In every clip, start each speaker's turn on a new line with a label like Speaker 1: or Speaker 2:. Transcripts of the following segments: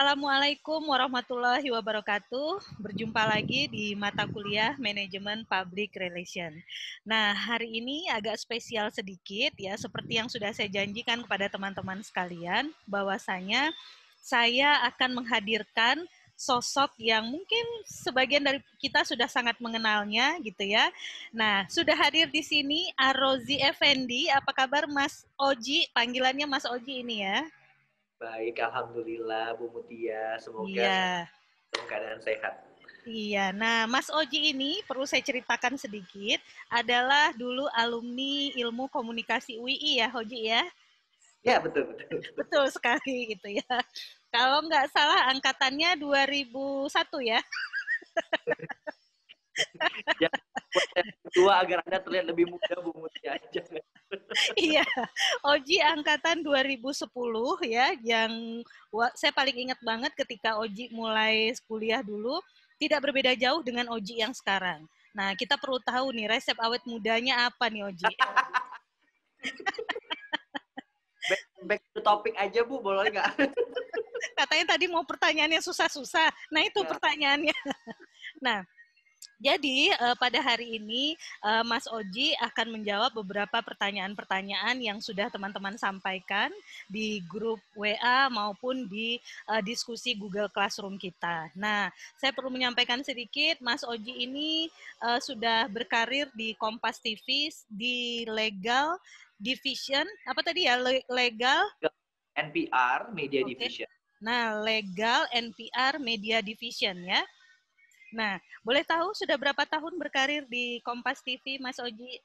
Speaker 1: Assalamualaikum warahmatullahi wabarakatuh. Berjumpa lagi di mata kuliah Manajemen Public Relation. Nah, hari ini agak spesial sedikit ya, seperti yang sudah saya janjikan kepada teman-teman sekalian, bahwasanya saya akan menghadirkan sosok yang mungkin sebagian dari kita sudah sangat mengenalnya gitu ya. Nah, sudah hadir di sini Arozi Effendi. Apa kabar Mas Oji? Panggilannya Mas Oji ini ya.
Speaker 2: Baik, Alhamdulillah Bu Mutia. Semoga
Speaker 1: Iya.
Speaker 2: dalam keadaan sehat.
Speaker 1: Iya, nah Mas Oji ini perlu saya ceritakan sedikit, adalah dulu alumni Ilmu Komunikasi UI ya, Oji ya?
Speaker 2: Ya, betul.
Speaker 1: Betul sekali gitu ya. Kalau nggak salah angkatannya 2001 ya?
Speaker 2: Jangan buat saya tua agar Anda terlihat lebih muda Bu Mutia. Jangan.
Speaker 1: Iya, Oji angkatan 2010 ya, yang saya paling ingat banget ketika Oji mulai kuliah dulu, tidak berbeda jauh dengan Oji yang sekarang. Nah, kita perlu tahu nih, resep awet mudanya apa nih Oji?
Speaker 2: Back to topik aja Bu, boleh nggak?
Speaker 1: Katanya tadi mau pertanyaannya susah-susah. Nah, itu
Speaker 2: Ya.
Speaker 1: pertanyaannya. Nah, jadi pada hari ini Mas Oji akan menjawab beberapa pertanyaan-pertanyaan yang sudah teman-teman sampaikan di grup WA maupun di diskusi Google Classroom kita. Nah, saya perlu menyampaikan sedikit, Mas Oji ini sudah berkarir di Kompas TV di Legal Division, apa tadi ya, Legal
Speaker 2: NPR Media
Speaker 1: Oke.
Speaker 2: Division.
Speaker 1: Nah, Legal NPR Media Division ya. Nah, boleh tahu sudah berapa tahun berkarir di Kompas TV, Mas Oji?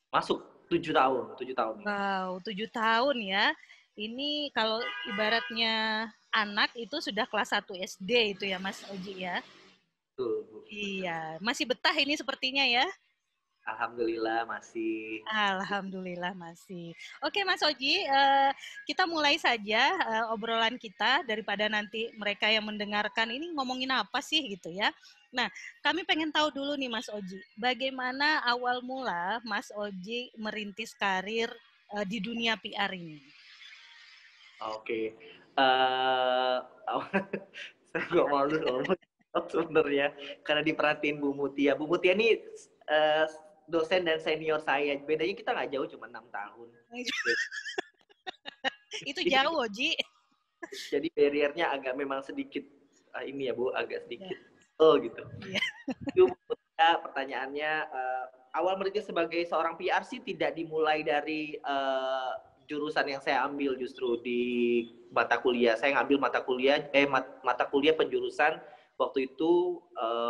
Speaker 2: Masuk 7 tahun.
Speaker 1: Wow, 7 tahun ya. Ini kalau ibaratnya anak itu sudah kelas 1 SD itu ya, Mas Oji ya.
Speaker 2: Betul, Bu.
Speaker 1: Iya, masih betah ini sepertinya ya.
Speaker 2: Alhamdulillah masih.
Speaker 1: Alhamdulillah masih. Oke Mas Oji, kita mulai saja obrolan kita daripada nanti mereka yang mendengarkan ini ngomongin apa sih gitu ya. Nah, kami pengen tahu dulu nih Mas Oji, bagaimana awal mula Mas Oji merintis karir di dunia PR ini?
Speaker 2: Oke. Saya nggak malu ngomong sebenarnya karena diperhatiin Bu Mutia. Bu Mutia ini dosen dan senior saya. Bedanya kita nggak jauh, cuma 6 tahun.
Speaker 1: Itu jauh Oji.
Speaker 2: Jadi barriernya agak memang sedikit ini ya Bu, agak sedikit gitu.
Speaker 1: Iya.
Speaker 2: Itu ya, pertanyaannya awal merintis sebagai seorang PR sih tidak dimulai dari jurusan yang saya ambil justru di mata kuliah. Saya ngambil mata kuliah penjurusan waktu itu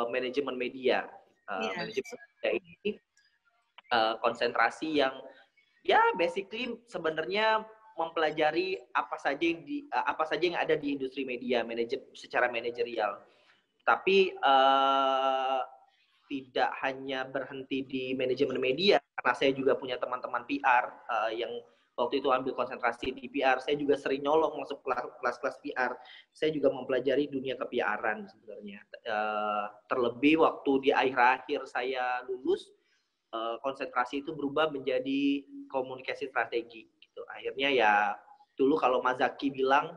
Speaker 2: manajemen media. Manajemen media ini konsentrasi yang ya basically sebenarnya mempelajari apa saja yang ada di industri media secara manajerial. Tapi tidak hanya berhenti di manajemen media, karena saya juga punya teman-teman PR yang waktu itu ambil konsentrasi di PR. Saya juga sering nyolong masuk kelas-kelas PR. Saya juga mempelajari dunia ke-PR-an sebenarnya. Terlebih waktu di akhir-akhir saya lulus, konsentrasi itu berubah menjadi komunikasi strategi. Gitu. Akhirnya ya dulu kalau Mas Zaki bilang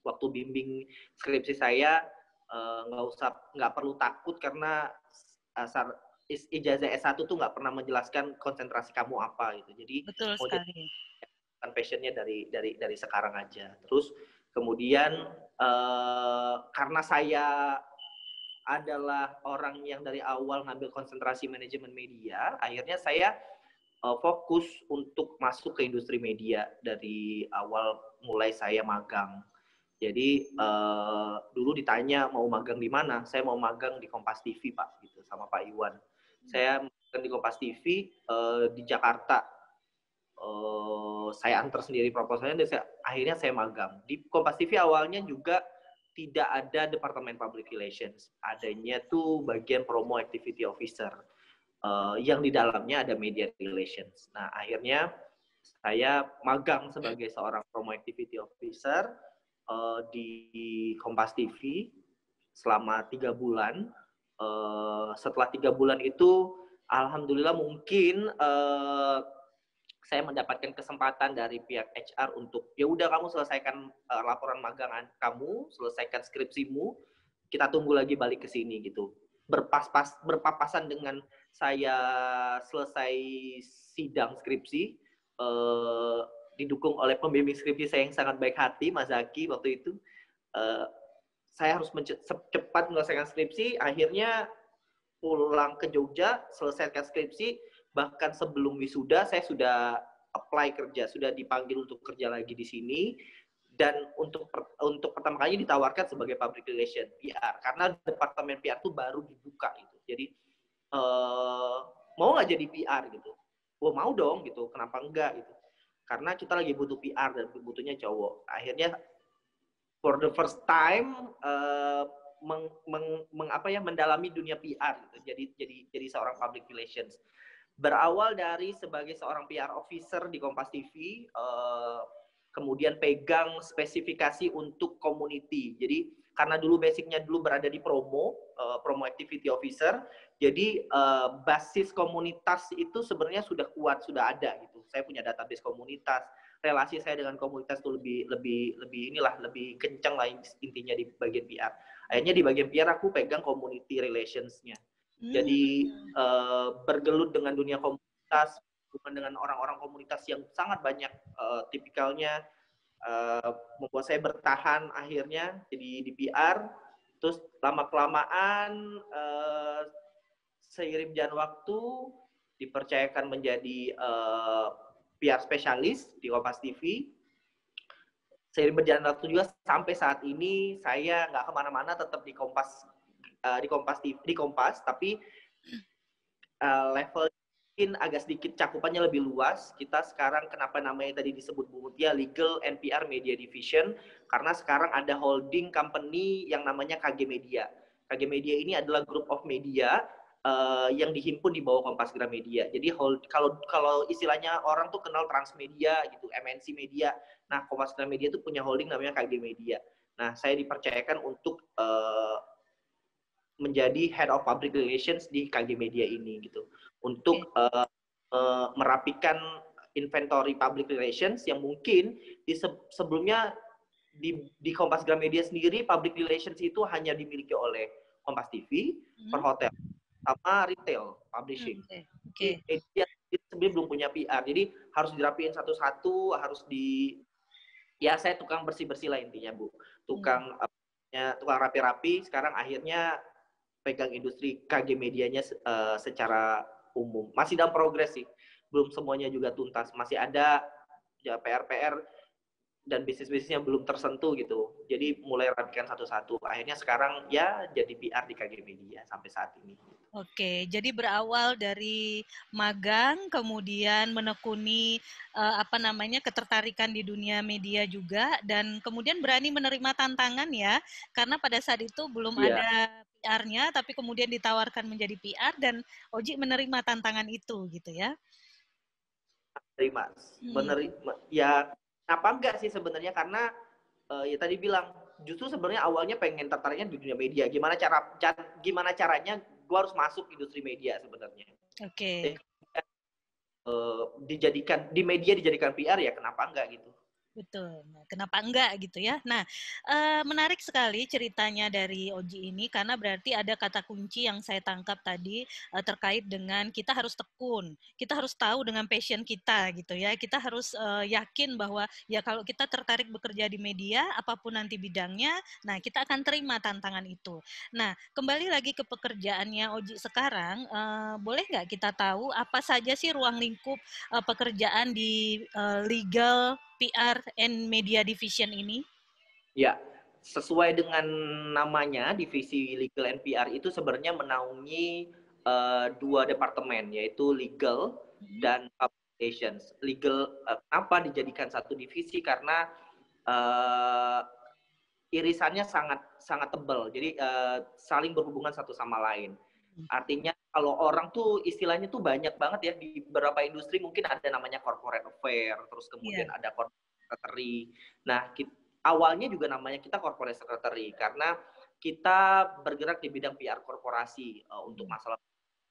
Speaker 2: waktu bimbing skripsi saya nggak perlu takut karena ijazah S1 tuh nggak pernah menjelaskan konsentrasi kamu apa gitu. Jadi
Speaker 1: betul
Speaker 2: mau
Speaker 1: sekali.
Speaker 2: passionnya dari sekarang aja. Terus kemudian karena saya adalah orang yang dari awal ngambil konsentrasi manajemen media, akhirnya saya fokus untuk masuk ke industri media dari awal mulai saya magang. Jadi dulu ditanya mau magang di mana, saya mau magang di Kompas TV Pak, gitu sama Pak Iwan. Saya magang di Kompas TV di Jakarta. Saya antar sendiri proposalnya dan akhirnya saya magang di Kompas TV. Awalnya juga tidak ada departemen public relations, adanya tuh bagian promo activity officer yang di dalamnya ada media relations. Nah akhirnya saya magang sebagai seorang promo activity officer di Kompas TV selama 3 bulan. Setelah 3 bulan itu, alhamdulillah mungkin saya mendapatkan kesempatan dari pihak HR untuk ya udah kamu selesaikan laporan magang kamu, selesaikan skripsimu, kita tunggu lagi balik ke sini gitu. Berpapasan dengan saya selesai sidang skripsi, didukung oleh pembimbing skripsi saya yang sangat baik hati, Mas Zaki waktu itu. Saya harus cepat menyelesaikan skripsi, akhirnya pulang ke Jogja, selesaikan skripsi, bahkan sebelum wisuda saya sudah apply kerja, sudah dipanggil untuk kerja lagi di sini, dan untuk pertama kali ditawarkan sebagai public relation PR, karena departemen PR itu baru dibuka gitu. Jadi mau nggak jadi PR gitu? Oh mau dong gitu, kenapa enggak gitu? Karena kita lagi butuh PR dan butuhnya cowok. Akhirnya for the first time mendalami dunia PR gitu. Jadi seorang public relations. Berawal dari sebagai seorang PR officer di Kompas TV, kemudian pegang spesifikasi untuk community. Jadi karena dulu basicnya berada di promo activity officer, jadi basis komunitas itu sebenarnya sudah kuat, sudah ada gitu. Saya punya database komunitas, relasi saya dengan komunitas itu lebih kencang lah intinya di bagian PR. Akhirnya di bagian PR aku pegang community relations-nya. Jadi bergelut dengan dunia komunitas, hubungan dengan orang-orang komunitas yang sangat banyak tipikalnya, membuat saya bertahan akhirnya jadi di PR. Terus lama-kelamaan seiring berjalan waktu dipercayakan menjadi PR spesialis di Kompas TV. Seiring berjalan waktu juga sampai saat ini saya nggak kemana-mana, tetap di Kompas TV, di Kompas, tapi level mungkin agak sedikit cakupannya lebih luas. Kita sekarang kenapa namanya tadi disebut Bu Mutia Legal and PR Media Division, karena sekarang ada holding company yang namanya KG Media. KG Media ini adalah group of media yang dihimpun di bawah Kompas Gramedia. Jadi kalau istilahnya orang tuh kenal Transmedia gitu, MNC Media. Nah, Kompas Gramedia itu punya holding namanya KG Media. Nah, saya dipercayakan untuk menjadi Head of Public Relations di KG Media ini gitu, untuk merapikan inventory public relations yang mungkin sebelumnya di Kompas Gramedia sendiri public relations itu hanya dimiliki oleh Kompas TV, perhotelan, sama retail publishing. Media sebenarnya belum punya PR, jadi harus dirapiin satu-satu, ya saya tukang bersih-bersih lah intinya Bu, tukang rapi-rapi. Sekarang akhirnya pegang industri KG Medianya secara umum. Masih dalam progres sih, belum semuanya juga tuntas. Masih ada ya PR-PR dan bisnis-bisnisnya belum tersentuh gitu. Jadi mulai rapikan satu-satu. Akhirnya sekarang ya jadi PR di KG Media sampai saat ini.
Speaker 1: Oke, jadi berawal dari magang, kemudian menekuni ketertarikan di dunia media juga, dan kemudian berani menerima tantangan ya, karena pada saat itu belum ada PR-nya, tapi kemudian ditawarkan menjadi PR dan Oji menerima tantangan itu gitu ya.
Speaker 2: Menerima, ya apa enggak sih sebenarnya, karena ya tadi bilang justru sebenarnya awalnya pengen tertariknya di dunia media. Gimana caranya gue harus masuk industri media sebenarnya.
Speaker 1: Oke.
Speaker 2: Dijadikan PR ya kenapa enggak gitu.
Speaker 1: Betul. Nah, kenapa enggak gitu ya? Nah, menarik sekali ceritanya dari Oji ini karena berarti ada kata kunci yang saya tangkap tadi terkait dengan kita harus tekun, kita harus tahu dengan passion kita gitu ya. Kita harus yakin bahwa ya kalau kita tertarik bekerja di media, apapun nanti bidangnya, nah kita akan terima tantangan itu. Nah, kembali lagi ke pekerjaannya Oji sekarang, boleh nggak kita tahu apa saja sih ruang lingkup pekerjaan di legal PR and Media Division ini?
Speaker 2: Ya, sesuai dengan namanya, divisi Legal and PR itu sebenarnya menaungi dua departemen, yaitu Legal dan Public Relations. Legal, kenapa dijadikan satu divisi? Karena irisannya sangat tebal, jadi saling berhubungan satu sama lain. Artinya kalau orang tuh istilahnya tuh banyak banget ya, di beberapa industri mungkin ada namanya corporate affair, terus kemudian ada corporate secretary. Nah, awalnya juga namanya kita corporate secretary karena kita bergerak di bidang PR korporasi untuk masalah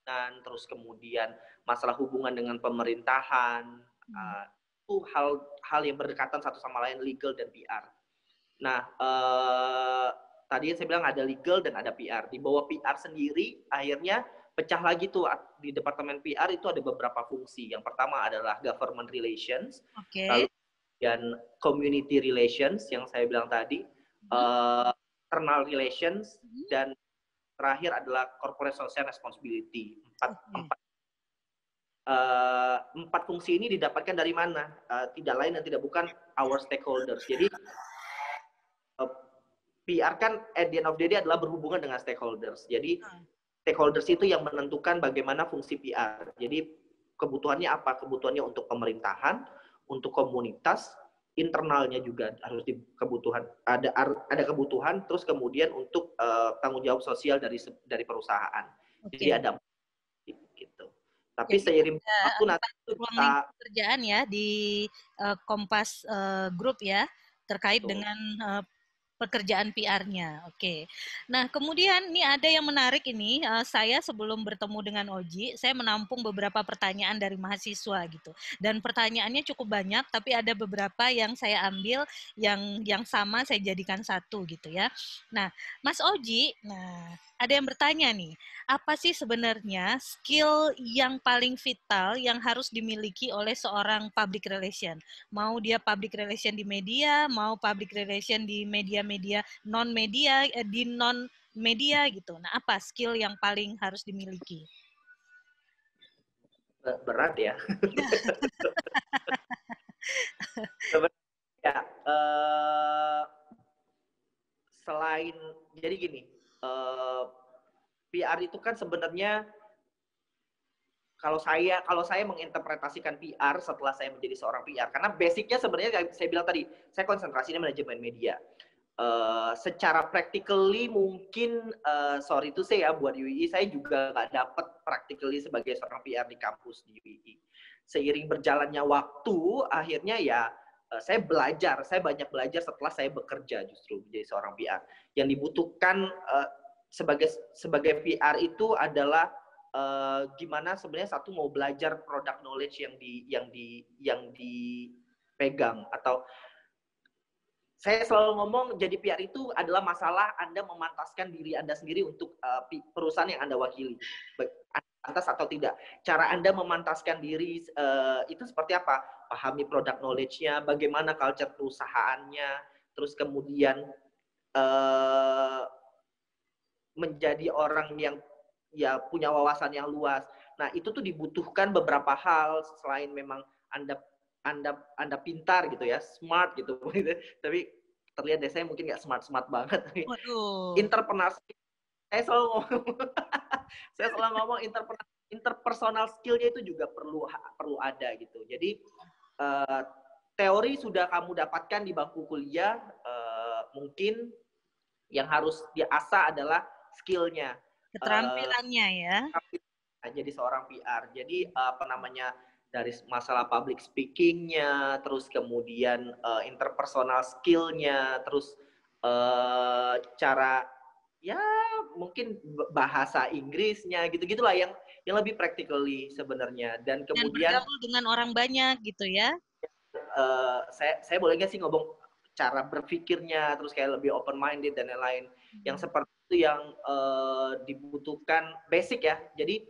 Speaker 2: dan terus kemudian masalah hubungan dengan pemerintahan, Itu hal yang berdekatan satu sama lain, legal dan PR. Nah, tadi saya bilang ada legal dan ada PR. Di bawah PR sendiri, akhirnya pecah lagi tuh di Departemen PR itu ada beberapa fungsi. Yang pertama adalah government relations, lalu kemudian community relations yang saya bilang tadi, external relations, dan terakhir adalah corporate social responsibility. Empat fungsi ini didapatkan dari mana? Tidak lain dan tidak bukan our stakeholders. Jadi PR kan at the end of the day adalah berhubungan dengan stakeholders. Jadi stakeholders itu yang menentukan bagaimana fungsi PR. Jadi kebutuhannya apa? Kebutuhannya untuk pemerintahan, untuk komunitas, internalnya juga harus kebutuhan. Ada kebutuhan, terus kemudian untuk tanggung jawab sosial dari perusahaan. Jadi ada gitu. Tapi seiring waktu nanti
Speaker 1: kita pekerjaan ya di Kompas Group ya terkait dengan pekerjaan PR-nya. Oke. Nah, kemudian nih ada yang menarik ini, saya sebelum bertemu dengan Oji, saya menampung beberapa pertanyaan dari mahasiswa gitu. Dan pertanyaannya cukup banyak, tapi ada beberapa yang saya ambil yang sama saya jadikan satu gitu ya. Nah, Mas Oji, ada yang bertanya nih, apa sih sebenarnya skill yang paling vital yang harus dimiliki oleh seorang public relation? Mau dia public relation di media, mau public relation di media-media non-media, di non-media gitu. Nah, apa skill yang paling harus dimiliki?
Speaker 2: Berat ya. Ya, selain, jadi gini, PR itu kan sebenarnya kalau saya menginterpretasikan PR setelah saya menjadi seorang PR, karena basicnya sebenarnya saya bilang tadi, saya konsentrasi di manajemen media. Secara practically mungkin, sorry to say ya, buat UII, saya juga nggak dapat practically sebagai seorang PR di kampus di UII. Seiring berjalannya waktu, akhirnya ya saya banyak belajar setelah saya bekerja justru menjadi seorang PR. Yang dibutuhkan sebagai PR itu adalah gimana sebenarnya satu mau belajar product knowledge yang dipegang, atau saya selalu ngomong jadi PR itu adalah masalah Anda memantaskan diri Anda sendiri untuk perusahaan yang Anda wakili. Pantas atau tidak. Cara Anda memantaskan diri itu seperti apa? Pahami product knowledge-nya, bagaimana culture perusahaannya, terus kemudian menjadi orang yang ya punya wawasan yang luas. Nah, itu tuh dibutuhkan beberapa hal selain memang Anda pintar gitu ya, smart gitu. Tapi terlihat deh saya mungkin nggak smart banget. Interpersonal, saya selalu ngomong interpersonal skill-nya itu juga perlu ada gitu. Jadi teori sudah kamu dapatkan di bangku kuliah, mungkin yang harus diasah adalah skill-nya.
Speaker 1: Keterampilannya ya.
Speaker 2: Jadi seorang PR. Jadi dari masalah public speaking-nya, terus kemudian interpersonal skill-nya, terus cara ya mungkin bahasa Inggrisnya gitu-gitulah yang lebih practically sebenarnya. Dan kemudian
Speaker 1: bergaul dengan orang banyak gitu ya.
Speaker 2: Saya boleh nggak sih ngomong cara berpikirnya, terus kayak lebih open minded dan lain-lain. Yang seperti itu yang dibutuhkan basic ya. Jadi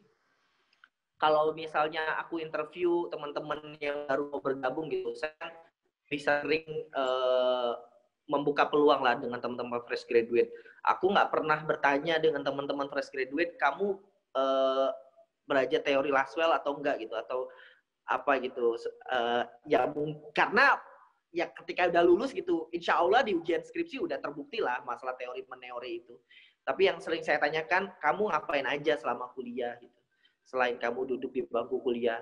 Speaker 2: kalau misalnya aku interview teman-teman yang baru mau bergabung gitu, saya bisa sering membuka peluang lah dengan teman-teman fresh graduate. Aku nggak pernah bertanya dengan teman-teman fresh graduate, kamu belajar teori Laswell atau enggak gitu, atau apa gitu. Ya karena ya ketika udah lulus gitu, insya Allah di ujian skripsi udah terbukti lah masalah teori meneori itu. Tapi yang sering saya tanyakan, kamu ngapain aja selama kuliah gitu? Selain kamu duduk di bangku kuliah,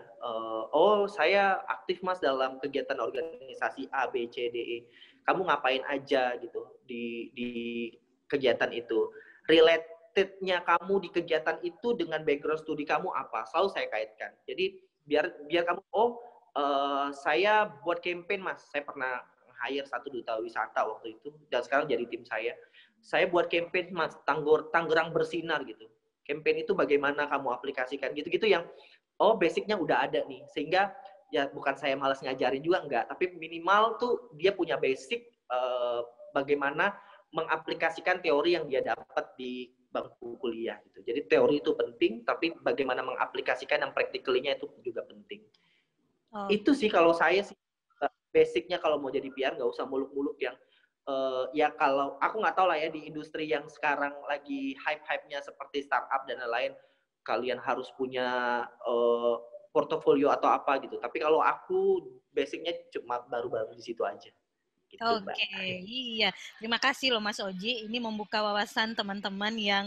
Speaker 2: oh saya aktif mas dalam kegiatan organisasi A, B, C, D, E. Kamu ngapain aja gitu di kegiatan itu? Relatednya kamu di kegiatan itu dengan background studi kamu apa? Selalu saya kaitkan. Jadi biar kamu, saya buat campaign mas, saya pernah hire satu duta wisata waktu itu, dan sekarang jadi tim saya. Saya buat campaign mas, Tangerang bersinar gitu. Campaign itu bagaimana kamu aplikasikan gitu-gitu yang basicnya udah ada nih, sehingga ya bukan saya malas ngajarin juga enggak, tapi minimal tuh dia punya basic bagaimana mengaplikasikan teori yang dia dapat di bangku kuliah gitu. Jadi teori itu penting, tapi bagaimana mengaplikasikan yang practically-nya itu juga penting. Itu sih kalau saya sih basicnya kalau mau jadi PR nggak usah muluk-muluk yang ya kalau aku nggak tahu lah ya di industri yang sekarang lagi hype-hype-nya seperti startup dan lain-lain, kalian harus punya portofolio atau apa gitu. Tapi kalau aku basicnya cuma baru-baru di situ aja. Gitu,
Speaker 1: Oke, iya. Terima kasih loh Mas Oji. Ini membuka wawasan teman-teman yang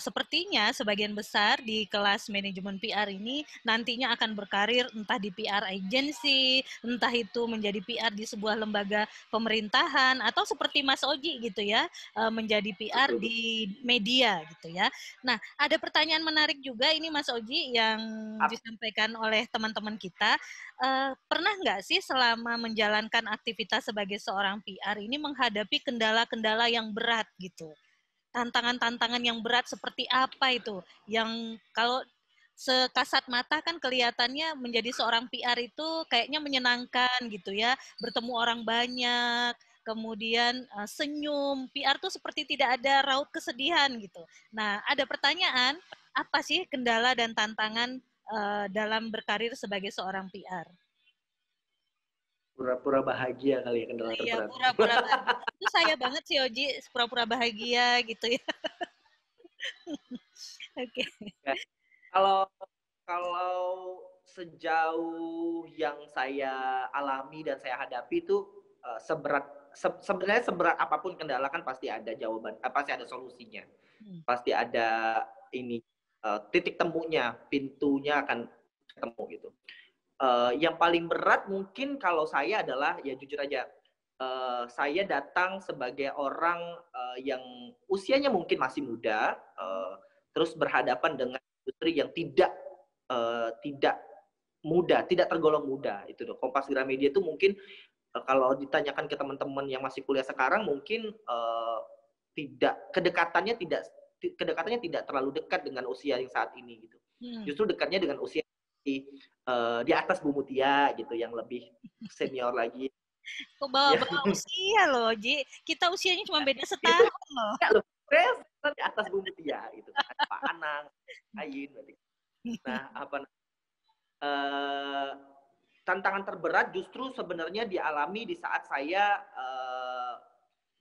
Speaker 1: sepertinya sebagian besar di kelas manajemen PR ini nantinya akan berkarir entah di PR agency, entah itu menjadi PR di sebuah lembaga pemerintahan, atau seperti Mas Oji gitu ya, menjadi PR di media gitu ya. Nah, ada pertanyaan menarik juga ini Mas Oji yang disampaikan oleh teman-teman kita. Pernah nggak sih selama menjalankan aktivitas sebagai seorang PR ini menghadapi kendala-kendala yang berat gitu? Tantangan-tantangan yang berat seperti apa itu? Yang kalau sekasat mata kan kelihatannya menjadi seorang PR itu kayaknya menyenangkan gitu ya, bertemu orang banyak, kemudian senyum. PR tuh seperti tidak ada raut kesedihan gitu. Nah, ada pertanyaan, apa sih kendala dan tantangan dalam berkarir sebagai seorang PR?
Speaker 2: Pura-pura bahagia kali ya kendala
Speaker 1: Iya,
Speaker 2: terberat.
Speaker 1: pura-pura bahagia. Itu saya banget sih Oji, pura-pura bahagia gitu ya. Oke.
Speaker 2: Ya, kalau kalau sejauh yang saya alami dan saya hadapi itu sebenarnya seberat apapun kendala kan pasti ada jawaban, pasti ada solusinya, pasti ada ini titik temunya, pintunya akan ketemu gitu. Yang paling berat mungkin kalau saya adalah ya jujur aja, saya datang sebagai orang yang usianya mungkin masih muda, terus berhadapan dengan industri yang tidak muda, tidak tergolong muda. Itu dong. Kompas Gramedia itu mungkin kalau ditanyakan ke teman-teman yang masih kuliah sekarang mungkin kedekatannya tidak terlalu dekat dengan usia yang saat ini gitu. Justru dekatnya dengan usia di atas Bu Mutia gitu, yang lebih senior lagi.
Speaker 1: Kok bawa-bawa usia loh, Ji. Kita usianya cuma beda setahun loh.
Speaker 2: Ya loh, di atas Bu Mutia gitu kan. Pak Anang, Ayin berarti. Nah, tantangan terberat justru sebenarnya dialami di saat saya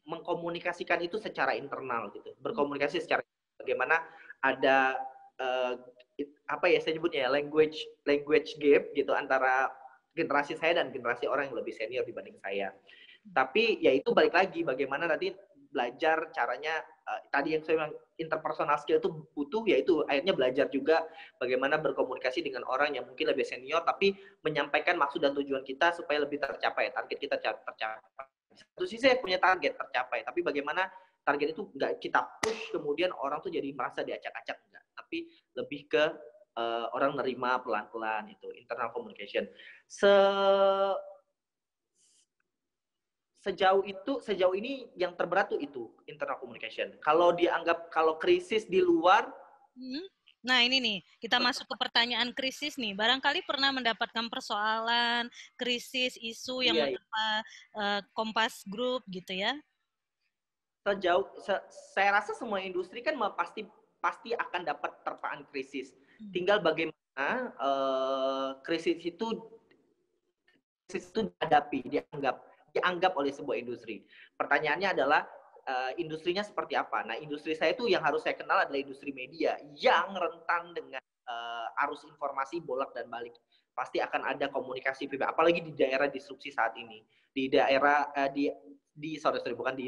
Speaker 2: mengkomunikasikan itu secara internal gitu. Berkomunikasi secara bagaimana ada apa ya saya sebutnya ya, language gap gitu antara generasi saya dan generasi orang yang lebih senior dibanding saya. Tapi ya itu balik lagi bagaimana nanti belajar caranya tadi yang saya bilang interpersonal skill itu butuh, yaitu akhirnya belajar juga bagaimana berkomunikasi dengan orang yang mungkin lebih senior tapi menyampaikan maksud dan tujuan kita supaya lebih tercapai, target kita tercapai. Satu sisi saya punya target tercapai, tapi bagaimana target itu nggak kita push kemudian orang tuh jadi merasa diacak-acak, enggak, tapi lebih ke orang nerima pelan-pelan. Itu internal communication. Sejauh ini yang terberat tuh itu internal communication. Kalau krisis di luar,
Speaker 1: nah ini nih, kita masuk ke pertanyaan krisis nih. Barangkali pernah mendapatkan persoalan, krisis, isu yang menimpa Kompas Group gitu ya?
Speaker 2: Saya rasa semua industri kan pasti akan dapat terpaan krisis. Tinggal bagaimana krisis itu dihadapi, dianggap oleh sebuah industri. Pertanyaannya adalah industrinya seperti apa. Nah, industri saya itu yang harus saya kenal adalah industri media yang rentan dengan arus informasi bolak dan balik. Pasti akan ada komunikasi pribadi, apalagi di daerah disrupsi saat ini. Di daerah bukan di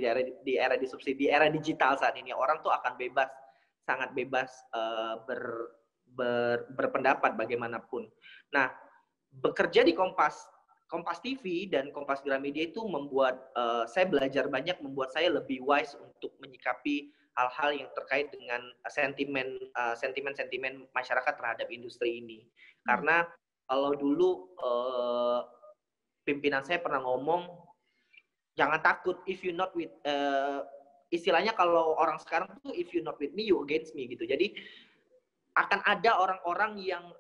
Speaker 2: era disrupsi, di era digital saat ini orang tuh akan sangat bebas berpendapat bagaimanapun. Nah, bekerja di Kompas TV dan Kompas Gramedia itu membuat saya belajar banyak, membuat saya lebih wise untuk menyikapi hal-hal yang terkait dengan sentimen masyarakat terhadap industri ini. Karena kalau dulu pimpinan saya pernah ngomong, jangan takut, if you not with istilahnya kalau orang sekarang tuh if you not with me, you against me gitu. Jadi akan ada orang-orang yang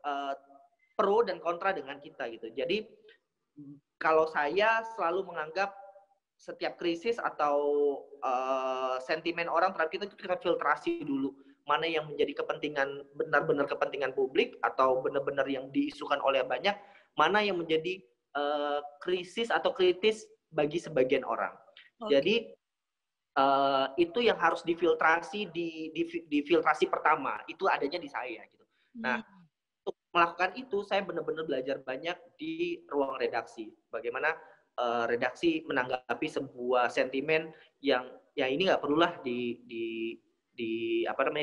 Speaker 2: pro dan kontra dengan kita gitu. Jadi kalau saya selalu menganggap setiap krisis atau sentimen orang terhadap kita itu kita filtrasi dulu, mana yang menjadi kepentingan, benar-benar kepentingan publik atau benar-benar yang diisukan oleh banyak, mana yang menjadi krisis atau kritis bagi sebagian orang. Jadi itu yang harus difiltrasi di filtrasi pertama, itu adanya di saya gitu. Nah, untuk melakukan itu saya benar-benar belajar banyak di ruang redaksi. Bagaimana redaksi menanggapi sebuah sentimen yang ya ini nggak perlulah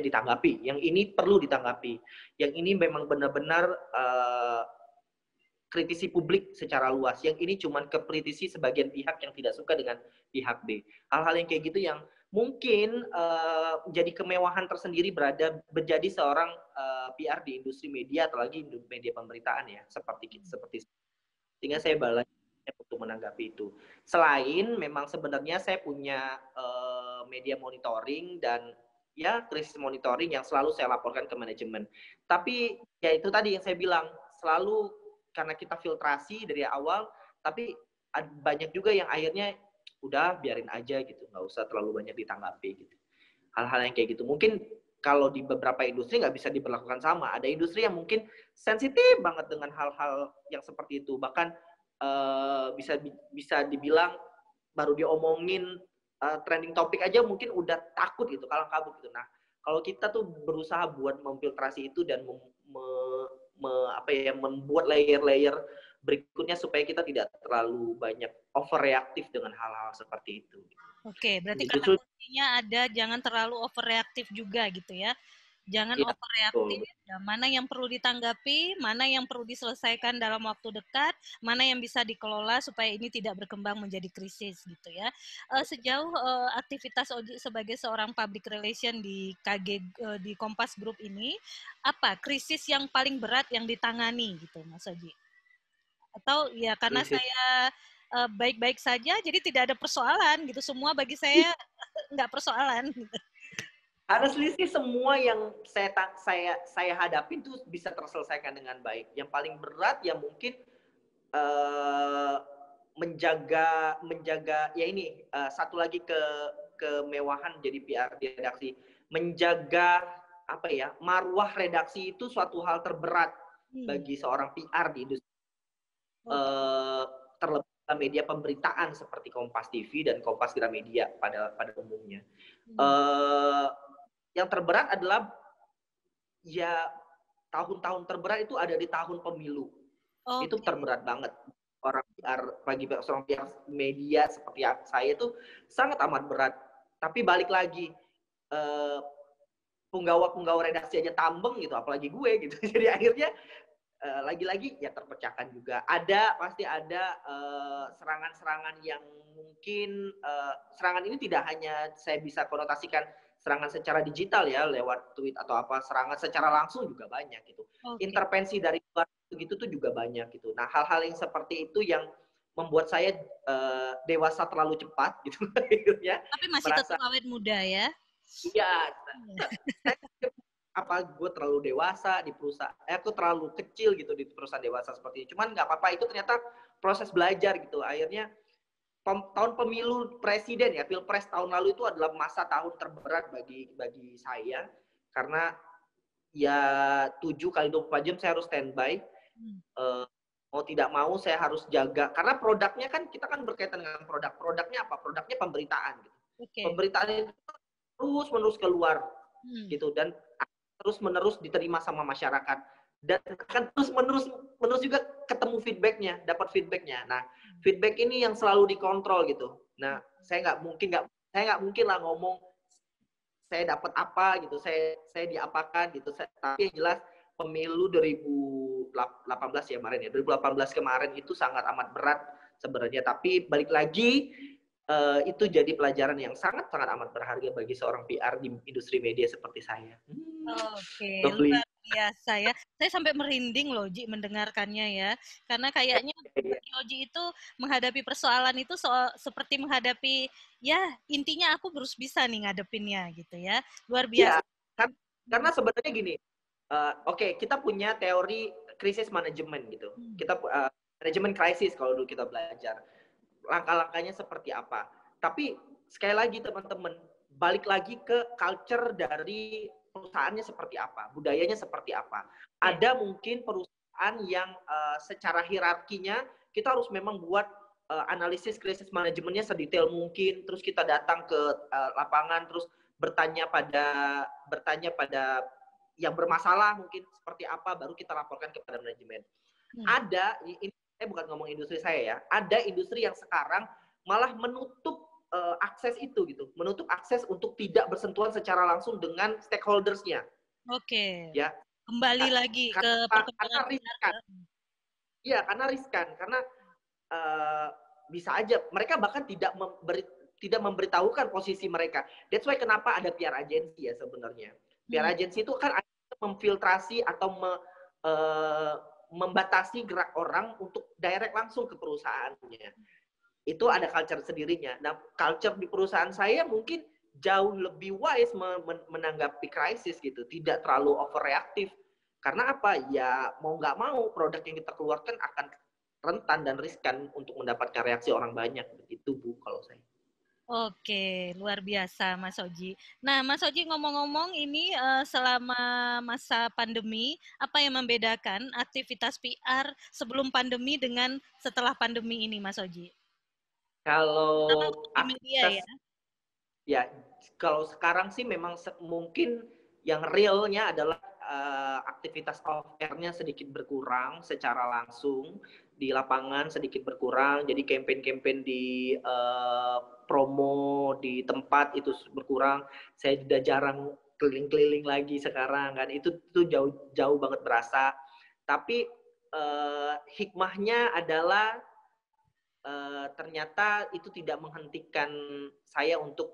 Speaker 2: ditanggapi. Yang ini perlu ditanggapi. Yang ini memang benar-benar kritisi publik secara luas. Yang ini cuma kritisi sebagian pihak yang tidak suka dengan pihak B. Hal-hal yang kayak gitu yang mungkin menjadi kemewahan tersendiri menjadi seorang PR di industri media atau lagi media pemberitaan ya, seperti sehingga saya belajar untuk menanggapi itu. Selain memang sebenarnya saya punya media monitoring dan ya krisis monitoring yang selalu saya laporkan ke manajemen. Tapi ya itu tadi yang saya bilang, selalu karena kita filtrasi dari awal, tapi banyak juga yang akhirnya udah biarin aja gitu, nggak usah terlalu banyak ditanggapi gitu. Hal-hal yang kayak gitu mungkin kalau di beberapa industri nggak bisa diberlakukan sama. Ada industri yang mungkin sensitif banget dengan hal-hal yang seperti itu, bahkan bisa dibilang baru diomongin trending topik aja mungkin udah takut gitu, kalang kabut gitu. Nah, kalau kita tuh berusaha buat memfiltrasi itu dan membuat layer-layer berikutnya supaya kita tidak terlalu banyak overreaktif dengan hal-hal seperti itu.
Speaker 1: Oke, berarti kata kuncinya ada jangan terlalu overreaktif juga gitu ya. Jangan overreaktif, mana yang perlu ditanggapi, mana yang perlu diselesaikan dalam waktu dekat, mana yang bisa dikelola supaya ini tidak berkembang menjadi krisis gitu ya. Sejauh aktivitas Oji sebagai seorang public relation di di Kompas Group ini, apa krisis yang paling berat yang ditangani gitu Mas Oji? Atau ya karena saya baik-baik saja, jadi tidak ada persoalan gitu, semua bagi saya nggak persoalan gitu.
Speaker 2: Honestly sih semua yang saya hadapi itu bisa terselesaikan dengan baik. Yang paling berat ya mungkin menjaga ya ini satu lagi kemewahan jadi PR di redaksi, menjaga apa ya, marwah redaksi itu suatu hal terberat bagi seorang PR di industri. Terlebih media pemberitaan seperti Kompas TV dan Kompas Gramedia pada umumnya. Yang terberat adalah ya tahun-tahun terberat itu ada di tahun pemilu. Itu terberat banget. Orang PR bagi seorang PR media seperti saya itu sangat amat berat. Tapi balik lagi penggawa redaksi aja tambeng gitu, apalagi gue gitu. Jadi akhirnya lagi-lagi ya terpecahkan juga. Pasti ada serangan-serangan yang mungkin serangan ini tidak hanya saya bisa konotasikan serangan secara digital ya lewat tweet atau apa, serangan secara langsung juga banyak gitu. Intervensi dari luar gitu tuh juga banyak gitu. Nah, hal-hal yang seperti itu yang membuat saya dewasa terlalu cepat gitu ya.
Speaker 1: Tapi masih tetap awet muda ya.
Speaker 2: Iya. Apa gue terlalu dewasa di perusahaan, aku terlalu kecil gitu di perusahaan dewasa seperti ini. Cuman nggak apa-apa, itu ternyata proses belajar gitu. Akhirnya tahun pemilu presiden ya, pilpres tahun lalu itu adalah masa tahun terberat bagi saya karena ya 7x24 jam saya harus standby. Mau tidak mau saya harus jaga karena produknya kan kita kan berkaitan dengan produknya apa? Produknya pemberitaan gitu. Pemberitaan itu terus-menerus keluar gitu dan terus-menerus diterima sama masyarakat dan akan terus-menerus juga ketemu feedbacknya, dapat feedbacknya. Nah, feedback ini yang selalu dikontrol gitu. Nah, saya nggak mungkin lah ngomong saya dapat apa gitu, saya diapakan gitu. Tapi yang jelas pemilu 2018 ya kemarin ya, 2018 kemarin itu sangat amat berat sebenarnya. Tapi balik lagi itu jadi pelajaran yang sangat amat berharga bagi seorang PR di industri media seperti saya.
Speaker 1: Luar biasa ya. Saya sampai merinding loh, Ji, mendengarkannya ya. Karena kayaknya bagi Oji itu menghadapi persoalan itu seperti menghadapi, ya intinya aku harus bisa nih ngadepinnya gitu ya. Luar biasa.
Speaker 2: Ya, karena sebenarnya gini, kita punya teori krisis manajemen gitu. Kita manajemen krisis kalau dulu kita belajar. Langkah-langkahnya seperti apa. Tapi sekali lagi teman-teman, balik lagi ke culture dari perusahaannya seperti apa, budayanya seperti apa. Ada mungkin perusahaan yang secara hierarkinya kita harus memang buat analisis krisis manajemennya sedetail mungkin, terus kita datang ke lapangan, terus bertanya pada yang bermasalah mungkin seperti apa, baru kita laporkan kepada manajemen. Ada, ini saya bukan ngomong industri saya ya, ada industri yang sekarang malah menutup akses itu gitu, menutup akses untuk tidak bersentuhan secara langsung dengan stakeholders-nya.
Speaker 1: Oke.
Speaker 2: Ya.
Speaker 1: Kembali lagi ke perkembangan
Speaker 2: riskan. Iya, karena riskan, karena bisa aja mereka bahkan tidak memberitahukan posisi mereka. That's why kenapa ada PR agency ya sebenarnya. PR agency itu kan memfiltrasi atau membatasi gerak orang untuk direct langsung ke perusahaannya. Itu ada culture sendirinya. Nah, culture di perusahaan saya mungkin jauh lebih wise menanggapi krisis gitu, tidak terlalu overreaktif. Karena apa? Ya mau nggak mau produk yang kita keluarkan akan rentan dan riskan untuk mendapatkan reaksi orang banyak. Begitu Bu kalau saya.
Speaker 1: Oke, luar biasa Mas Oji. Nah, Mas Oji ngomong-ngomong ini selama masa pandemi, apa yang membedakan aktivitas PR sebelum pandemi dengan setelah pandemi ini, Mas Oji?
Speaker 2: Kalau
Speaker 1: di media
Speaker 2: ya, kalau sekarang sih memang mungkin yang realnya adalah aktivitas off-air-nya sedikit berkurang secara langsung, di lapangan sedikit berkurang, jadi campaign-campaign di promo di tempat itu berkurang. Saya sudah jarang keliling-keliling lagi sekarang kan, itu jauh banget berasa. Tapi hikmahnya adalah ternyata itu tidak menghentikan saya untuk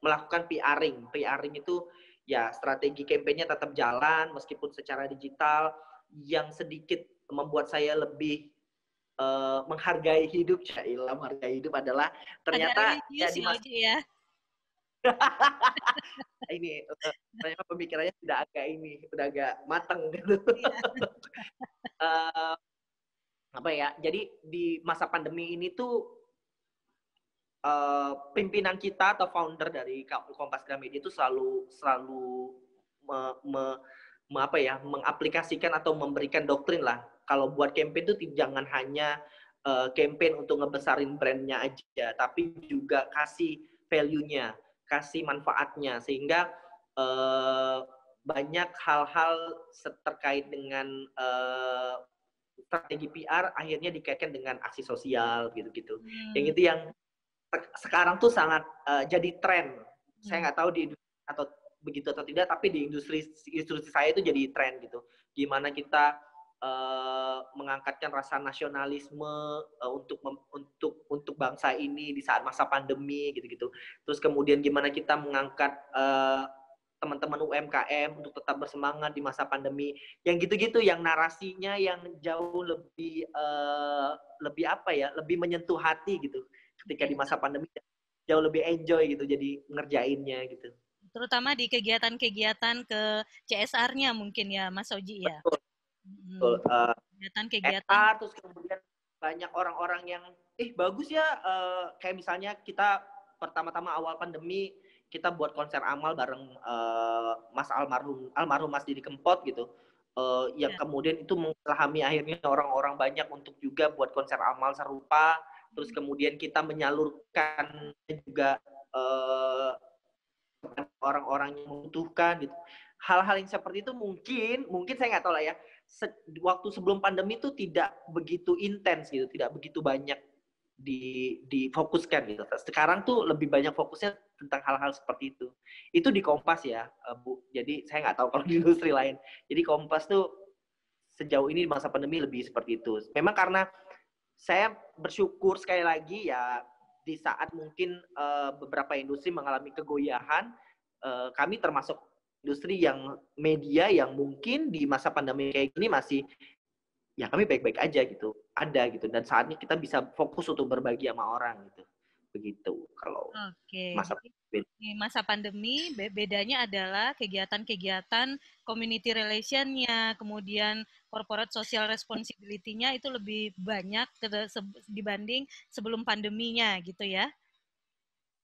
Speaker 2: melakukan PRing. PRing itu ya strategi kampanye tetap jalan meskipun secara digital, yang sedikit membuat saya lebih menghargai hidup. Syailah, menghargai hidup adalah ternyata ya di masa
Speaker 1: ya.
Speaker 2: ini ternyata pemikirannya sudah agak matang gitu. Apa ya? Jadi di masa pandemi ini tuh pimpinan kita atau founder dari Kompas Gramedia itu selalu mengaplikasikan atau memberikan doktrin lah. Kalau buat campaign itu jangan hanya campaign untuk ngebesarin brandnya aja, tapi juga kasih value-nya, kasih manfaatnya, sehingga banyak hal-hal terkait dengan strategi PR akhirnya dikaitkan dengan aksi sosial gitu-gitu. Yang itu yang sekarang tuh sangat jadi tren. Saya nggak tahu di atau begitu atau tidak, tapi di industri saya itu jadi tren gitu. Gimana kita mengangkatkan rasa nasionalisme untuk bangsa ini di saat masa pandemi gitu-gitu. Terus kemudian gimana kita mengangkat teman-teman UMKM untuk tetap bersemangat di masa pandemi. Yang gitu-gitu, yang narasinya yang jauh lebih lebih menyentuh hati gitu. Ketika di masa pandemi jauh lebih enjoy gitu jadi ngerjainnya gitu.
Speaker 1: Terutama di kegiatan-kegiatan ke CSR-nya mungkin ya Mas Oji ya.
Speaker 2: Betul.
Speaker 1: Kegiatan-kegiatan.
Speaker 2: Terus kemudian banyak orang-orang yang bagus ya, kayak misalnya kita pertama-tama awal pandemi kita buat konser amal bareng Mas almarhum Mas Didi Kempot gitu. Yang kemudian itu mengilhami akhirnya orang-orang banyak untuk juga buat konser amal serupa. Terus kemudian kita menyalurkan juga orang-orang yang membutuhkan gitu. Hal-hal yang seperti itu mungkin saya nggak tahu lah ya. Waktu sebelum pandemi itu tidak begitu intens gitu, tidak begitu banyak difokuskan gitu. Sekarang tuh lebih banyak fokusnya tentang hal-hal seperti itu. Itu di Kompas ya, Bu. Jadi saya nggak tahu kalau di industri lain. Jadi Kompas tuh sejauh ini di masa pandemi lebih seperti itu. Memang karena saya bersyukur sekali lagi ya, di saat mungkin beberapa industri mengalami kegoyahan, kami termasuk industri yang media yang mungkin di masa pandemi kayak gini masih ya kami baik-baik aja gitu, ada gitu, dan saatnya kita bisa fokus untuk berbagi sama orang gitu, begitu kalau
Speaker 1: masa pandemi. Di masa pandemi bedanya adalah kegiatan-kegiatan community relation-nya, kemudian corporate social responsibility-nya itu lebih banyak dibanding sebelum pandeminya gitu ya.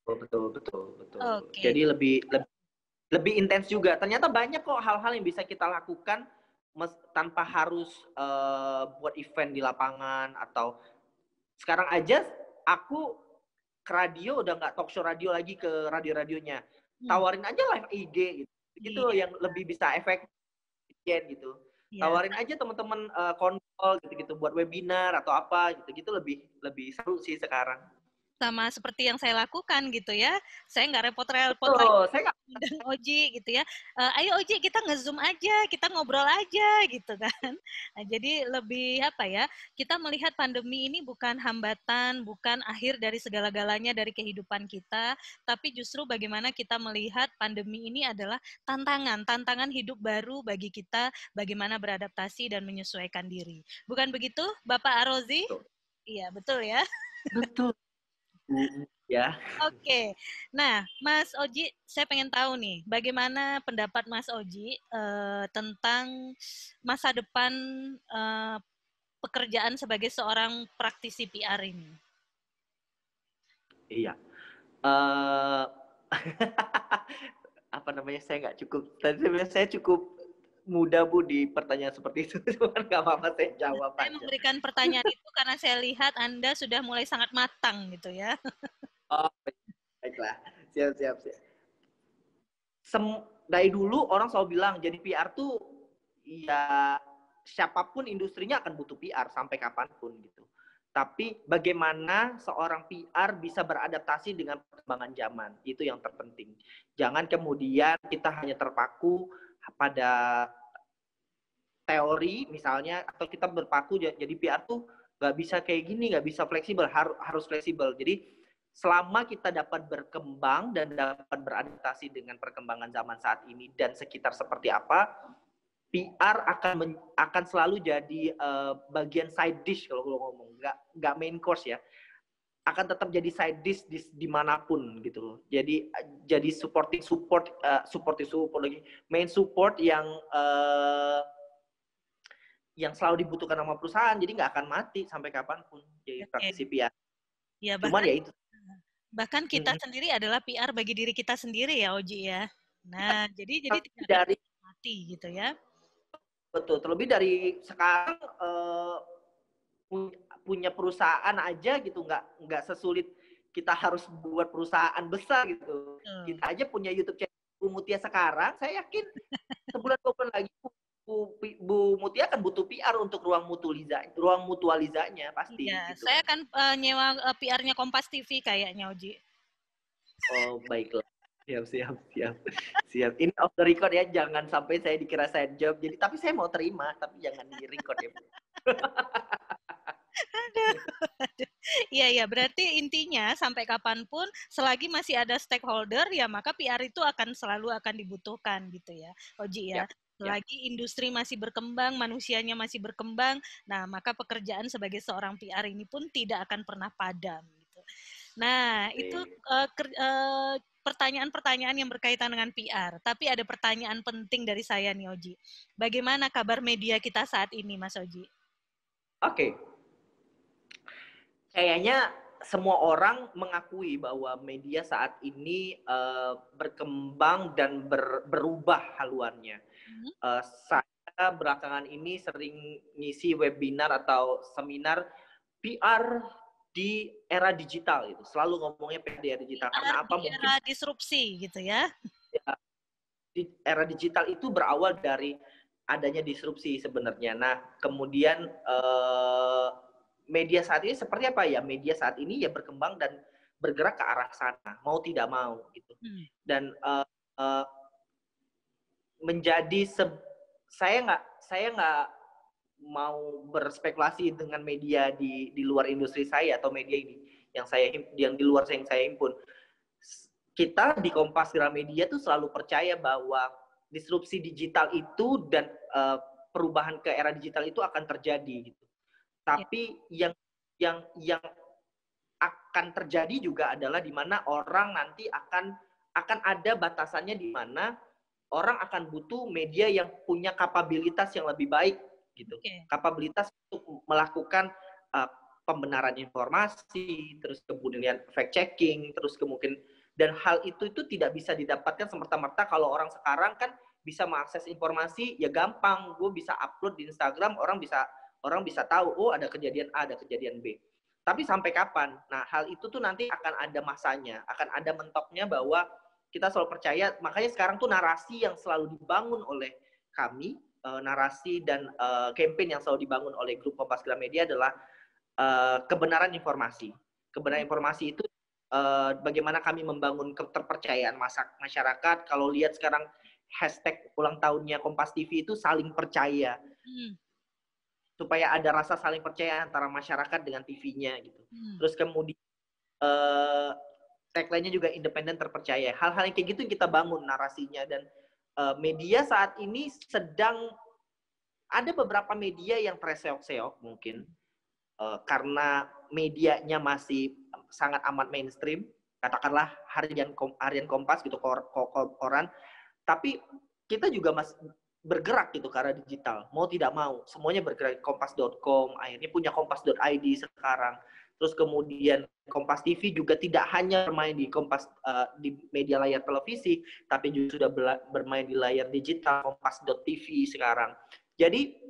Speaker 2: Betul, betul, betul.
Speaker 1: Oke.
Speaker 2: Jadi lebih intens juga. Ternyata banyak kok hal-hal yang bisa kita lakukan tanpa harus buat event di lapangan, atau sekarang aja aku ke radio udah nggak talk show radio lagi ke radio-radionya. Tawarin aja live IG gitu. Itu
Speaker 1: Iya.
Speaker 2: yang lebih bisa efektif gitu.
Speaker 1: Iya.
Speaker 2: Tawarin aja teman-teman konsul gitu-gitu buat webinar atau apa gitu-gitu, lebih seru sih sekarang.
Speaker 1: Sama seperti yang saya lakukan gitu ya. Saya nggak repot-repot lagi
Speaker 2: Betul, saya
Speaker 1: undang Oji gitu ya. Ayo Oji kita nge-zoom aja, kita ngobrol aja gitu kan. Nah, jadi lebih apa ya, kita melihat pandemi ini bukan hambatan, bukan akhir dari segala-galanya dari kehidupan kita, tapi justru bagaimana kita melihat pandemi ini adalah tantangan hidup baru bagi kita, bagaimana beradaptasi dan menyesuaikan diri. Bukan begitu Bapak Arozi?
Speaker 2: betul.
Speaker 1: Iya, betul ya.
Speaker 2: Betul. Ya.
Speaker 1: Oke, nah Mas Oji, saya pengen tahu nih, bagaimana pendapat Mas Oji tentang masa depan pekerjaan sebagai seorang praktisi PR ini?
Speaker 2: Iya. Apa namanya, saya nggak cukup. Tadi saya cukup muda Bu di pertanyaan seperti itu, cuman nggak apa-apa saya jawab
Speaker 1: Saya
Speaker 2: aja.
Speaker 1: memberikan pertanyaan itu karena saya lihat Anda sudah mulai sangat matang gitu ya.
Speaker 2: Oh, baiklah. Siap, siap, siap. Dari dulu orang selalu bilang jadi PR tuh ya siapapun industrinya akan butuh PR sampai kapanpun gitu. Tapi bagaimana seorang PR bisa beradaptasi dengan perkembangan zaman, itu yang terpenting. Jangan kemudian kita hanya terpaku pada teori misalnya, atau kita berpaku jadi PR tuh nggak bisa kayak gini, nggak bisa fleksibel, harus fleksibel. Jadi selama kita dapat berkembang dan dapat beradaptasi dengan perkembangan zaman saat ini dan sekitar seperti apa, PR akan selalu jadi bagian side dish kalau ngomong, nggak main course ya, akan tetap jadi side dish dimanapun gitu. Jadi supporting support lagi, main support yang selalu dibutuhkan sama perusahaan, jadi nggak akan mati sampai kapanpun jadi praktisi PR.
Speaker 1: Ya,
Speaker 2: Cuman ya itu.
Speaker 1: bahkan kita sendiri adalah PR bagi diri kita sendiri ya Oji ya. Nah, jadi tidak akan
Speaker 2: Dari
Speaker 1: mati gitu ya.
Speaker 2: betul, terlebih dari sekarang punya perusahaan aja gitu, nggak sesulit kita harus buat perusahaan besar gitu. Kita aja punya YouTube channel Bu Mutia sekarang, saya yakin sebulan 2 bulan lagi Bu Mutia akan butuh PR untuk ruang mutualizanya pasti
Speaker 1: Iya,
Speaker 2: gitu.
Speaker 1: saya akan nyewa PR-nya Kompas TV kayaknya Oji.
Speaker 2: Oh, baiklah. Siap. Ini off the record ya, jangan sampai saya dikira side job. Jadi tapi saya mau terima, tapi jangan di record ya, Bu.
Speaker 1: Iya, berarti intinya sampai kapanpun selagi masih ada stakeholder ya maka PR itu akan selalu dibutuhkan gitu ya, Oji ya. Selagi industri masih berkembang, manusianya masih berkembang, nah maka pekerjaan sebagai seorang PR ini pun tidak akan pernah padam gitu. Nah, itu pertanyaan-pertanyaan yang berkaitan dengan PR. Tapi ada pertanyaan penting dari saya nih, Oji. Bagaimana kabar media kita saat ini, Mas Oji?
Speaker 2: Oke. Kayaknya semua orang mengakui bahwa media saat ini berkembang dan berubah haluannya. Saya belakangan ini sering ngisi webinar atau seminar PR di era digital itu. Selalu ngomongnya PR di era digital. Karena apa?
Speaker 1: Di era disrupsi gitu ya.
Speaker 2: Di era digital itu berawal dari adanya disrupsi sebenarnya. Nah, kemudian media saat ini seperti apa ya? Media saat ini ya berkembang dan bergerak ke arah sana, mau tidak mau gitu. Dan menjadi saya nggak mau berspekulasi dengan media di luar industri saya atau media ini yang di luar yang saya himpun. Kita di Kompas Gramedia tuh selalu percaya bahwa disrupsi digital itu dan perubahan ke era digital itu akan terjadi gitu. Tapi yang akan terjadi juga adalah di mana orang nanti akan ada batasannya di mana orang akan butuh media yang punya kapabilitas yang lebih baik gitu. Kapabilitas untuk melakukan pembenaran informasi, terus kemudian fact checking, terus kemudian, dan hal itu tidak bisa didapatkan semerta-merta. Kalau orang sekarang kan bisa mengakses informasi ya gampang, gue bisa upload di Instagram, orang bisa tahu, oh ada kejadian A, ada kejadian B. Tapi sampai kapan? Nah, hal itu tuh nanti akan ada masanya, akan ada mentoknya, bahwa kita selalu percaya. Makanya sekarang tuh narasi yang selalu dibangun oleh kami, narasi dan campaign yang selalu dibangun oleh grup Kompas Gramedia adalah kebenaran informasi. Kebenaran informasi itu bagaimana kami membangun keterpercayaan masyarakat. Kalau lihat sekarang hashtag ulang tahunnya Kompas TV itu saling percaya. Supaya ada rasa saling percaya antara masyarakat dengan TV-nya gitu. Terus kemudian tagline-nya juga independen terpercaya. Hal-hal yang kayak gitu yang kita bangun narasinya. Dan media saat ini sedang ada beberapa media yang terseok-seok mungkin karena medianya masih sangat amat mainstream, katakanlah harian Kompas gitu, koran. Tapi kita juga masih bergerak gitu ke arah digital, mau tidak mau semuanya bergerak. Kompas.com akhirnya punya kompas.id sekarang. Terus kemudian Kompas TV juga tidak hanya bermain di Kompas di media layar televisi, tapi juga sudah bermain di layar digital, kompas.tv sekarang. Jadi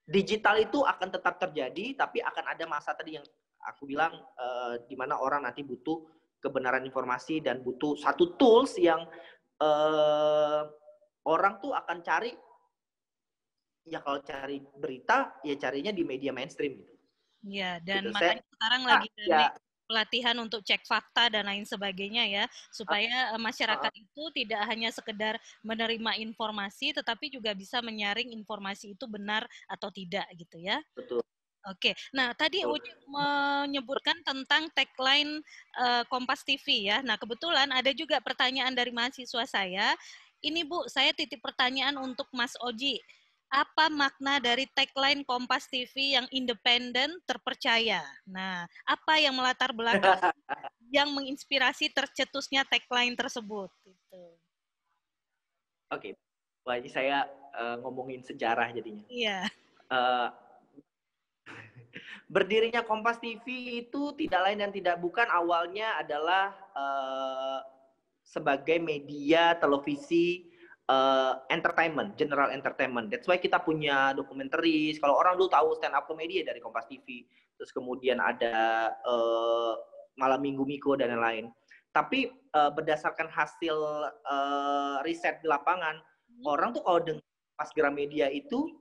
Speaker 2: digital itu akan tetap terjadi, tapi akan ada masa tadi yang aku bilang di mana orang nanti butuh kebenaran informasi dan butuh satu tools yang orang tuh akan cari, ya kalau cari berita ya carinya di media mainstream gitu.
Speaker 1: Ya, dan gitu. Makanya sekarang lagi pelatihan untuk cek fakta dan lain sebagainya ya, supaya masyarakat itu tidak hanya sekedar menerima informasi, tetapi juga bisa menyaring informasi itu benar atau tidak gitu ya.
Speaker 2: Betul.
Speaker 1: Oke, nah tadi Uji menyebutkan tentang tagline Kompas TV ya. Nah kebetulan ada juga pertanyaan dari mahasiswa saya. Ini Bu, saya titip pertanyaan untuk Mas Oji. Apa makna dari tagline Kompas TV yang independen, terpercaya? Nah, apa yang melatar belakang yang menginspirasi tercetusnya tagline tersebut? Gitu.
Speaker 2: Oke, wah ini saya ngomongin sejarah jadinya.
Speaker 1: Iya.
Speaker 2: Berdirinya Kompas TV itu tidak lain dan tidak bukan awalnya adalah sebagai media televisi entertainment, general entertainment. That's why kita punya dokumentaris. Kalau orang dulu tahu stand up comedy dari Kompas TV. Terus kemudian ada Malam Minggu Miko dan lain-lain. Tapi berdasarkan hasil riset di lapangan, orang tuh kalau dengan Kompas Gramedia itu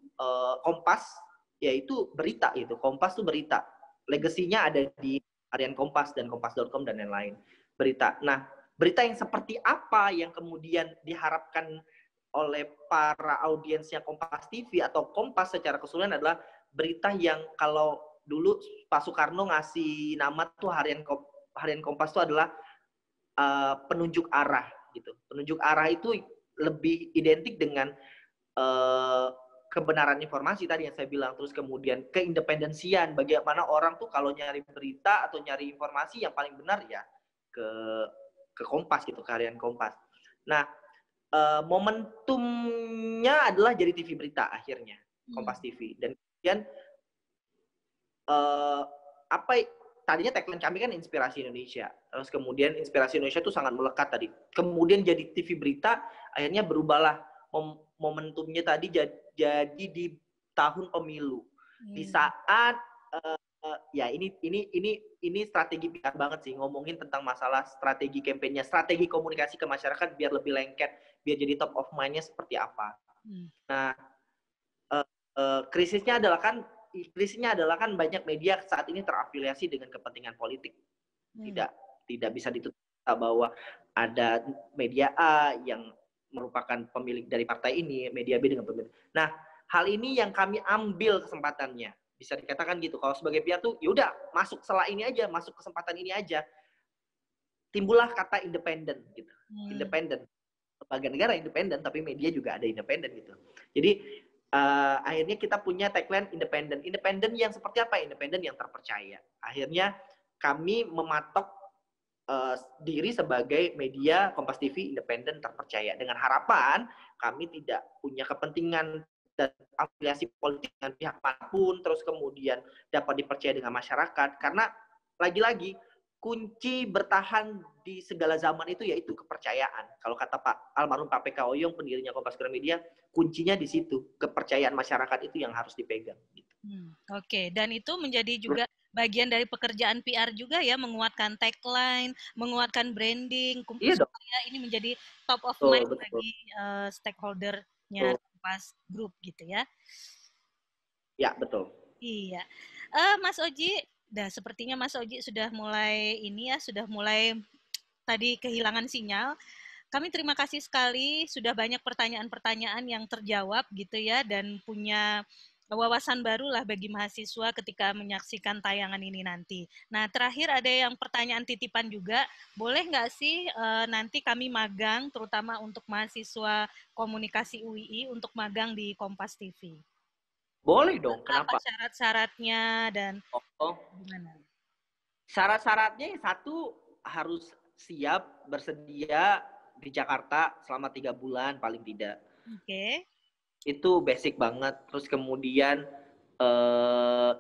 Speaker 2: Kompas, yaitu berita itu. Kompas tuh berita. Legasinya ada di harian Kompas dan kompas.com dan lain-lain. Berita. Nah, berita yang seperti apa yang kemudian diharapkan oleh para audiensnya Kompas TV atau Kompas secara keseluruhan adalah berita yang kalau dulu Pak Soekarno ngasih nama tuh harian Kompas itu adalah penunjuk arah gitu. Penunjuk arah itu lebih identik dengan kebenaran informasi tadi yang saya bilang, terus kemudian keindependensian, bagaimana orang tuh kalau nyari berita atau nyari informasi yang paling benar ya ke Kompas gitu, ke harian Kompas. Nah, momentumnya adalah jadi TV berita akhirnya, Kompas TV. Dan kemudian tadinya tagline kami kan inspirasi Indonesia. Terus kemudian inspirasi Indonesia itu sangat melekat tadi. Kemudian jadi TV berita, akhirnya berubahlah momentumnya tadi jadi di tahun pemilu. Di saat ya ini strategi PR banget sih, ngomongin tentang masalah strategi kampanye, strategi komunikasi ke masyarakat biar lebih lengket, biar jadi top of mind-nya seperti apa. Nah, krisisnya adalah kan banyak media saat ini terafiliasi dengan kepentingan politik. Tidak bisa ditutup bahwa ada media A yang merupakan pemilik dari partai ini, media B dengan pemilik. Nah, hal ini yang kami ambil kesempatannya. Bisa dikatakan gitu. Kalau sebagai pihak tuh, yaudah masuk celah ini aja, masuk kesempatan ini aja. Timbullah kata independen gitu. Independen. Lembaga negara independen, tapi media juga ada independen gitu. Jadi akhirnya kita punya tagline independen. Independen yang seperti apa? Independen yang terpercaya. Akhirnya kami mematok diri sebagai media Kompas TV independen terpercaya dengan harapan kami tidak punya kepentingan dan afiliasi politik dengan pihak manapun, terus kemudian dapat dipercaya dengan masyarakat, karena lagi-lagi kunci bertahan di segala zaman itu yaitu kepercayaan. Kalau kata Pak almarhum Pak PK Oyong, pendirinya Kompas Gramedia, kuncinya di situ, kepercayaan masyarakat itu yang harus dipegang. Gitu.
Speaker 1: Oke, dan itu menjadi juga bagian dari pekerjaan PR juga ya, menguatkan tagline, menguatkan branding,
Speaker 2: Iya dong.
Speaker 1: supaya ini menjadi top of
Speaker 2: Betul,
Speaker 1: mind
Speaker 2: betul.
Speaker 1: bagi stakeholder-nya
Speaker 2: Betul.
Speaker 1: Kompas Group gitu ya.
Speaker 2: Ya, betul.
Speaker 1: Iya. Mas Oji, sepertinya Mas Oji sudah mulai ini ya, sudah mulai tadi kehilangan sinyal. Kami terima kasih sekali sudah banyak pertanyaan-pertanyaan yang terjawab gitu ya, dan punya wawasan baru lah bagi mahasiswa ketika menyaksikan tayangan ini nanti. Nah, terakhir ada yang pertanyaan titipan juga, boleh nggak sih nanti kami magang, terutama untuk mahasiswa komunikasi UII, untuk magang di Kompas TV?
Speaker 2: Boleh dong,
Speaker 1: Apa
Speaker 2: kenapa?
Speaker 1: syarat-syaratnya dan
Speaker 2: Oh,
Speaker 1: gimana?
Speaker 2: syarat-syaratnya satu harus siap bersedia di Jakarta selama 3 bulan paling tidak.
Speaker 1: Oke.
Speaker 2: Itu basic banget. Terus kemudian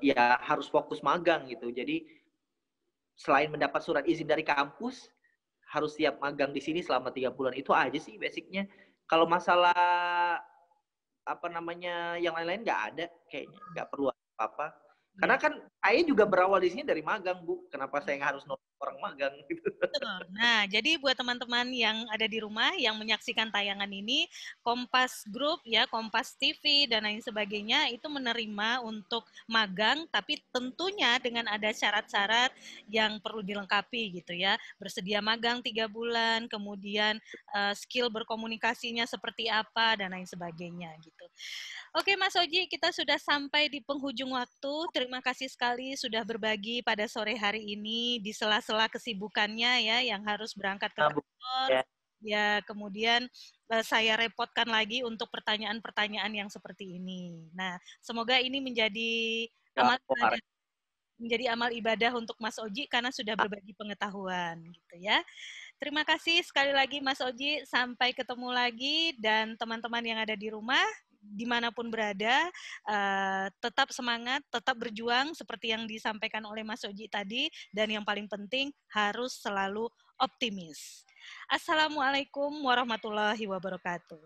Speaker 2: ya harus fokus magang gitu. Jadi selain mendapat surat izin dari kampus, harus siap magang di sini selama 3 bulan. Itu aja sih basicnya. Kalau masalah apa namanya yang lain-lain nggak ada kayaknya, nggak perlu apa-apa. Karena
Speaker 1: Ya.
Speaker 2: kan saya juga berawal di sini dari magang, Bu. Kenapa saya nggak harus nonton orang magang gitu.
Speaker 1: Betul. Nah, jadi buat teman-teman yang ada di rumah yang menyaksikan tayangan ini, Kompas Group ya, Kompas TV dan lain sebagainya itu menerima untuk magang, tapi tentunya dengan ada syarat-syarat yang perlu dilengkapi gitu ya. Bersedia magang 3 bulan, kemudian skill berkomunikasinya seperti apa dan lain sebagainya gitu. Oke Mas Oji, kita sudah sampai di penghujung waktu. Terima kasih sekali sudah berbagi pada sore hari ini di sela-sela kesibukannya ya yang harus berangkat ke
Speaker 2: Nah, Bu,
Speaker 1: kantor.
Speaker 2: ya,
Speaker 1: Ya, kemudian saya repotkan lagi untuk pertanyaan-pertanyaan yang seperti ini. Nah, semoga ini
Speaker 2: ya,
Speaker 1: amal ibadah menjadi amal ibadah untuk Mas Oji karena sudah berbagi pengetahuan gitu ya. Terima kasih sekali lagi Mas Oji, sampai ketemu lagi dan teman-teman yang ada di rumah, dimanapun berada, tetap semangat, tetap berjuang seperti yang disampaikan oleh Mas Oji tadi, dan yang paling penting harus selalu optimis. Assalamualaikum warahmatullahi wabarakatuh.